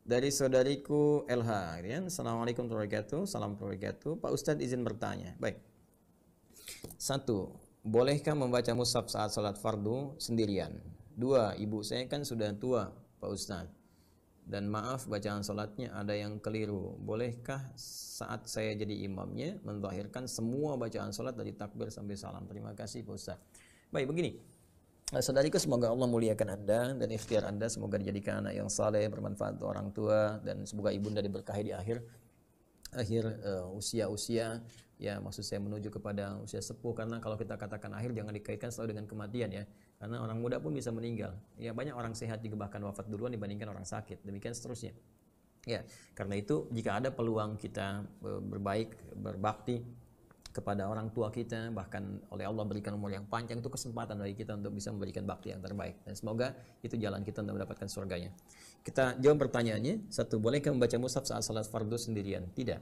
dari saudariku LH, gitu kan? Assalamualaikum warahmatullahi wabarakatuh. Salam warahmatullahi wabarakatuh. Pak Ustadz izin bertanya. Baik. Satu, bolehkah membaca mushaf saat sholat fardu sendirian? Dua, ibu saya kan sudah tua, Pak Ustadz. Dan maaf bacaan sholatnya ada yang keliru. Bolehkah saat saya jadi imamnya menzahirkan semua bacaan sholat dari takbir sampai salam? Terima kasih Pak Ustadz. Baik, begini. Saudariku, semoga Allah muliakan Anda dan ikhtiar Anda semoga dijadikan anak yang saleh, bermanfaat untuk orang tua, dan semoga ibunda diberkahi di akhir usia-usia, ya maksud saya menuju kepada usia sepuh, karena kalau kita katakan akhir jangan dikaitkan selalu dengan kematian ya, karena orang muda pun bisa meninggal ya, banyak orang sehat juga bahkan wafat duluan dibandingkan orang sakit, demikian seterusnya ya. Karena itu jika ada peluang kita berbaik, berbakti kepada orang tua kita, bahkan oleh Allah berikan umur yang panjang, itu kesempatan bagi kita untuk bisa memberikan bakti yang terbaik, dan semoga itu jalan kita untuk mendapatkan surganya. Kita jawab pertanyaannya. Satu, bolehkah membaca mushaf saat salat fardu sendirian? Tidak.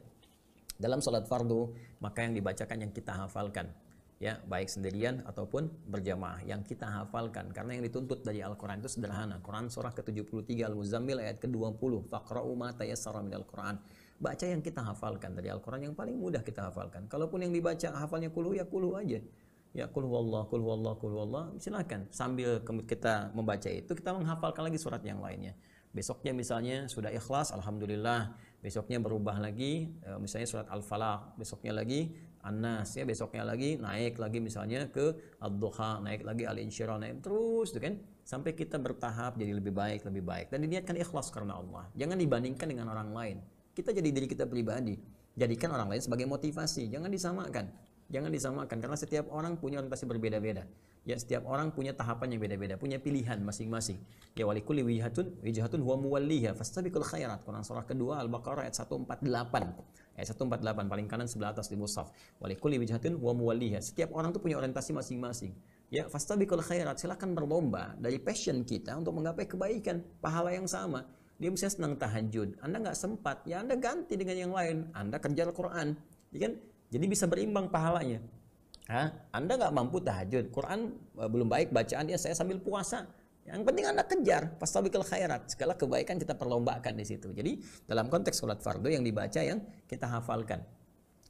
Dalam salat fardu, maka yang dibacakan yang kita hafalkan, ya, baik sendirian ataupun berjamaah, yang kita hafalkan, karena yang dituntut dari Al-Quran itu sederhana. Quran surah ke-73 Al-Muzammil ayat ke-20, faqra'u ma tayassara minal Quran. Baca yang kita hafalkan dari Al-Quran, yang paling mudah kita hafalkan. Kalaupun yang dibaca hafalnya kuluh, ya kuluh aja. Ya kul huwallah, kul huwallah, kul huwallah, silakan. Sambil kita membaca itu, kita menghafalkan lagi surat yang lainnya. Besoknya misalnya sudah ikhlas, alhamdulillah. Besoknya berubah lagi, misalnya surat Al-Falaq. Besoknya lagi An-Nas, ya. Besoknya lagi naik lagi misalnya ke Ad-Duha, naik lagi Al-Insyirah, naik terus, gitu kan? Sampai kita bertahap jadi lebih baik, lebih baik. Dan diniatkan ikhlas karena Allah. Jangan dibandingkan dengan orang lain. Kita jadi diri kita pribadi. Jadikan orang lain sebagai motivasi. Jangan disamakan. Jangan disamakan, karena setiap orang punya orientasi berbeda-beda. Ya, setiap orang punya tahapan yang beda-beda, punya pilihan masing-masing. Ya, walikulli wijhatun huwa muwalliha fastabiqul khairat. Quran surah kedua Al-Baqarah ayat 148. Ayat 148 paling kanan sebelah atas di mushaf. Walikulli wijhatun huwa muwalliha. Setiap orang tuh punya orientasi masing-masing. Ya, fastabiqul khairat. Silakan berlomba dari passion kita untuk menggapai kebaikan, pahala yang sama. Dia misalnya senang tahajud, Anda nggak sempat, ya Anda ganti dengan yang lain. Anda kerja Al-Quran, ya kan? Jadi bisa berimbang pahalanya. Anda nggak mampu tahajud, Quran belum baik bacaannya, saya sambil puasa. Yang penting Anda kejar, fastabiqul khairat. Segala kebaikan kita perlombakan di situ. Jadi dalam konteks sholat fardu, yang dibaca yang kita hafalkan.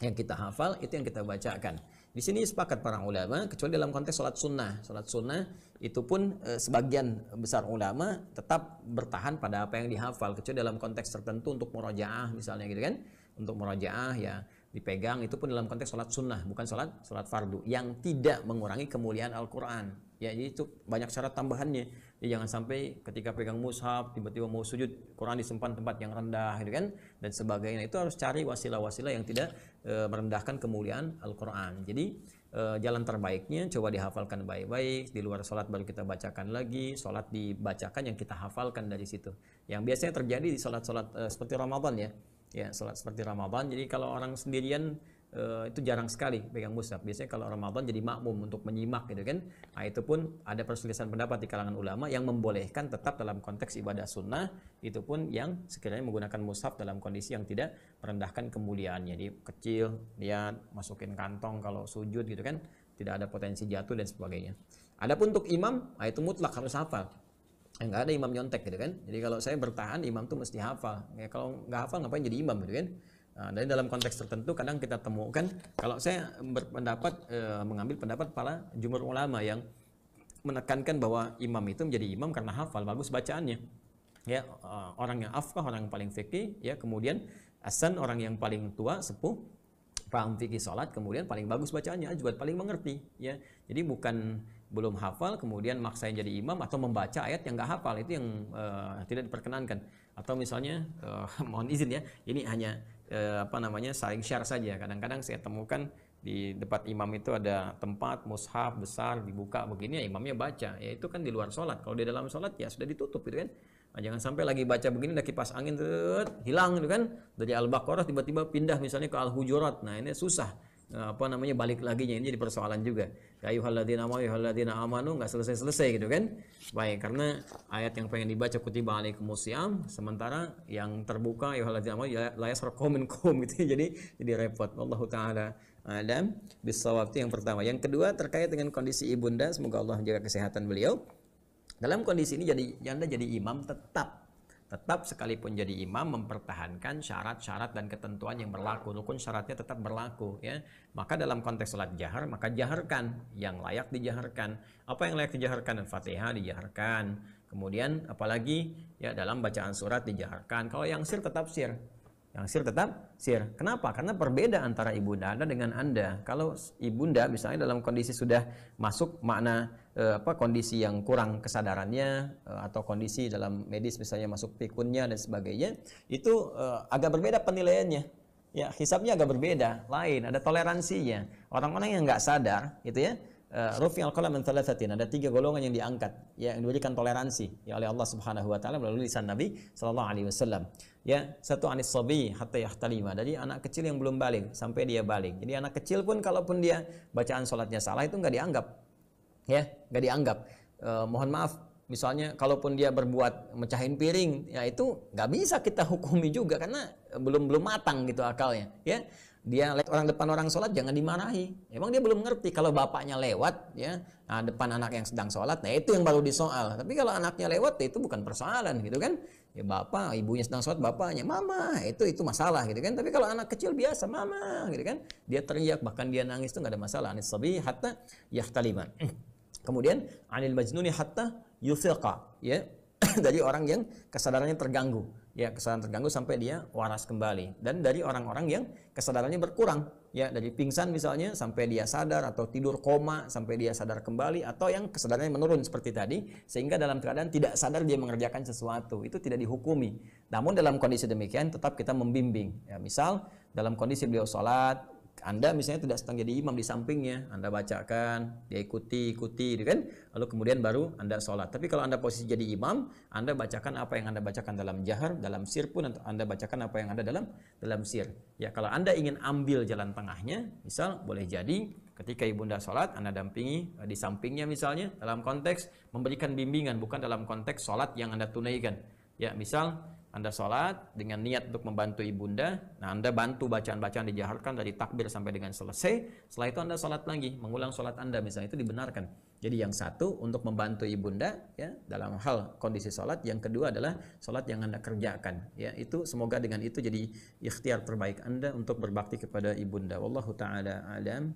Yang kita hafal itu yang kita bacakan. Di sini sepakat para ulama, kecuali dalam konteks sholat sunnah. Sholat sunnah itu pun sebagian besar ulama tetap bertahan pada apa yang dihafal, kecuali dalam konteks tertentu untuk murojaah misalnya, gitu kan? Untuk murojaah ya dipegang, itu pun dalam konteks sholat sunnah, bukan sholat fardu, yang tidak mengurangi kemuliaan Al-Quran. Ya, jadi itu banyak syarat tambahannya. Jadi jangan sampai ketika pegang mushaf tiba-tiba mau sujud, Quran disimpan tempat yang rendah, gitu kan, dan sebagainya. Itu harus cari wasilah-wasilah yang tidak merendahkan kemuliaan Al-Quran. Jadi jalan terbaiknya coba dihafalkan baik-baik. Di luar sholat baru kita bacakan lagi. Sholat dibacakan yang kita hafalkan dari situ. Yang biasanya terjadi di sholat-sholat seperti Ramadan ya. Ya, sholat seperti Ramadan. Jadi kalau orang sendirian itu jarang sekali pegang mushaf. Biasanya kalau Ramadan jadi makmum untuk menyimak, gitu kan. Nah, itu pun ada perselisihan pendapat di kalangan ulama yang membolehkan tetap dalam konteks ibadah sunnah, itu pun yang sekiranya menggunakan mushaf dalam kondisi yang tidak merendahkan kemuliaannya. Jadi kecil, lihat, masukin kantong kalau sujud, gitu kan. Tidak ada potensi jatuh dan sebagainya. Adapun untuk imam, itu mutlak harus hafal. Nggak ada imam nyontek, gitu kan. Jadi kalau saya bertahan, imam tuh mesti hafal. Ya, kalau nggak hafal ngapain jadi imam, gitu kan. Nah, dari dalam konteks tertentu kadang kita temukan, kalau saya berpendapat mengambil pendapat para jumhur ulama yang menekankan bahwa imam itu menjadi imam karena hafal, bagus bacaannya. Ya, orang yang afqah, orang yang paling fikih, ya, kemudian asan, orang yang paling tua, sepuh, paham fikih salat, kemudian paling bagus bacaannya, juga paling mengerti, ya. Jadi bukan belum hafal kemudian maksain jadi imam atau membaca ayat yang nggak hafal, itu yang tidak diperkenankan. Atau misalnya mohon izin ya, ini hanya saling share saja. Kadang-kadang saya temukan di depan imam itu ada tempat mushaf besar dibuka begini, ya imamnya baca, ya itu kan di luar sholat. Kalau di dalam sholat ya sudah ditutup, gitu kan. Nah, jangan sampai lagi baca begini, udah kipas angin hilang, gitu kan, dari Al-Baqarah tiba-tiba pindah misalnya ke Al-Hujurat. Nah, ini susah balik laginya, ini jadi persoalan juga. Ya ayyuhalladzina amanu, nggak selesai-selesai, gitu kan. Baik, karena ayat yang pengen dibaca kutiba alaikumusiyam, sementara yang terbuka ayyuhalladzina amanu la yasrakum minkum, gitu. Jadi repot. Wallahu taala a'lam bissawab. Itu yang pertama. Yang kedua terkait dengan kondisi ibunda, semoga Allah menjaga kesehatan beliau. Dalam kondisi ini Anda jadi imam tetap tetap sekalipun jadi imam mempertahankan syarat-syarat dan ketentuan yang berlaku, rukun syaratnya tetap berlaku ya. Maka dalam konteks salat jahar, maka jaharkan yang layak dijaharkan. Apa yang layak dijaharkan? Al-Fatihah dijaharkan. Kemudian apalagi ya dalam bacaan surat dijaharkan. Kalau yang sir tetap sir. Yang sir tetap sir. Kenapa? Karena berbeda antara ibunda Anda dengan Anda. Kalau ibunda misalnya dalam kondisi sudah masuk makna kondisi yang kurang kesadarannya atau kondisi dalam medis misalnya masuk pikunnya dan sebagainya, itu agak berbeda penilaiannya. Ya, hisabnya agak berbeda, lain, ada toleransinya. Orang-orang yang nggak sadar, gitu ya. Rufi'al qalam min thalathatin, ada 3 golongan yang diangkat ya, yang diberikan toleransi ya oleh Allah Subhanahu wa taala melalui lisan Nabi sallallahu alaihi wasallam. Ya, satu anis sabi hatta yahtalima, dari anak kecil yang belum balik sampai dia balik. Jadi anak kecil pun kalaupun dia bacaan salatnya salah itu nggak dianggap. Ya, nggak dianggap. Mohon maaf, misalnya kalaupun dia berbuat mecahin piring, ya itu nggak bisa kita hukumi juga karena belum matang gitu akalnya. Ya, dia lewat orang depan orang sholat jangan dimarahi. Emang dia belum ngerti kalau bapaknya lewat ya, nah, depan anak yang sedang sholat, nah itu yang baru disoal. Tapi kalau anaknya lewat, ya itu bukan persoalan gitu kan. Ya bapak, ibunya sedang sholat, bapaknya, mama, itu masalah gitu kan. Tapi kalau anak kecil biasa, mama gitu kan, dia teriak bahkan dia nangis itu nggak ada masalah. Anis sabi hatta yahtaliman. Kemudian anil majnuni hatta yufiqa, ya. Dari orang yang kesadarannya terganggu, ya, kesadaran terganggu sampai dia waras kembali. Dan dari orang-orang yang kesadarannya berkurang, ya, dari pingsan misalnya sampai dia sadar, atau tidur koma sampai dia sadar kembali, atau yang kesadarannya menurun seperti tadi sehingga dalam keadaan tidak sadar dia mengerjakan sesuatu, itu tidak dihukumi. Namun dalam kondisi demikian tetap kita membimbing. Ya, misal dalam kondisi beliau sholat, Anda misalnya tidak sedang jadi imam di sampingnya, Anda bacakan, dia ikuti gitu kan, lalu kemudian baru Anda sholat. Tapi kalau Anda posisi jadi imam, Anda bacakan apa yang Anda bacakan dalam jahar, dalam sir pun Anda bacakan apa yang ada dalam sir. Ya, kalau Anda ingin ambil jalan tengahnya, misal boleh jadi ketika ibunda sholat, Anda dampingi di sampingnya misalnya, dalam konteks memberikan bimbingan, bukan dalam konteks sholat yang Anda tunaikan. Ya, misal Anda sholat dengan niat untuk membantu ibunda, nah Anda bantu bacaan-bacaan dijaharkan dari takbir sampai dengan selesai. Setelah itu Anda sholat lagi, mengulang sholat Anda misalnya, itu dibenarkan. Jadi yang satu untuk membantu ibunda ya dalam hal kondisi sholat, yang kedua adalah sholat yang Anda kerjakan. Ya, itu semoga dengan itu jadi ikhtiar terbaik Anda untuk berbakti kepada ibunda. Wallahu taala alam.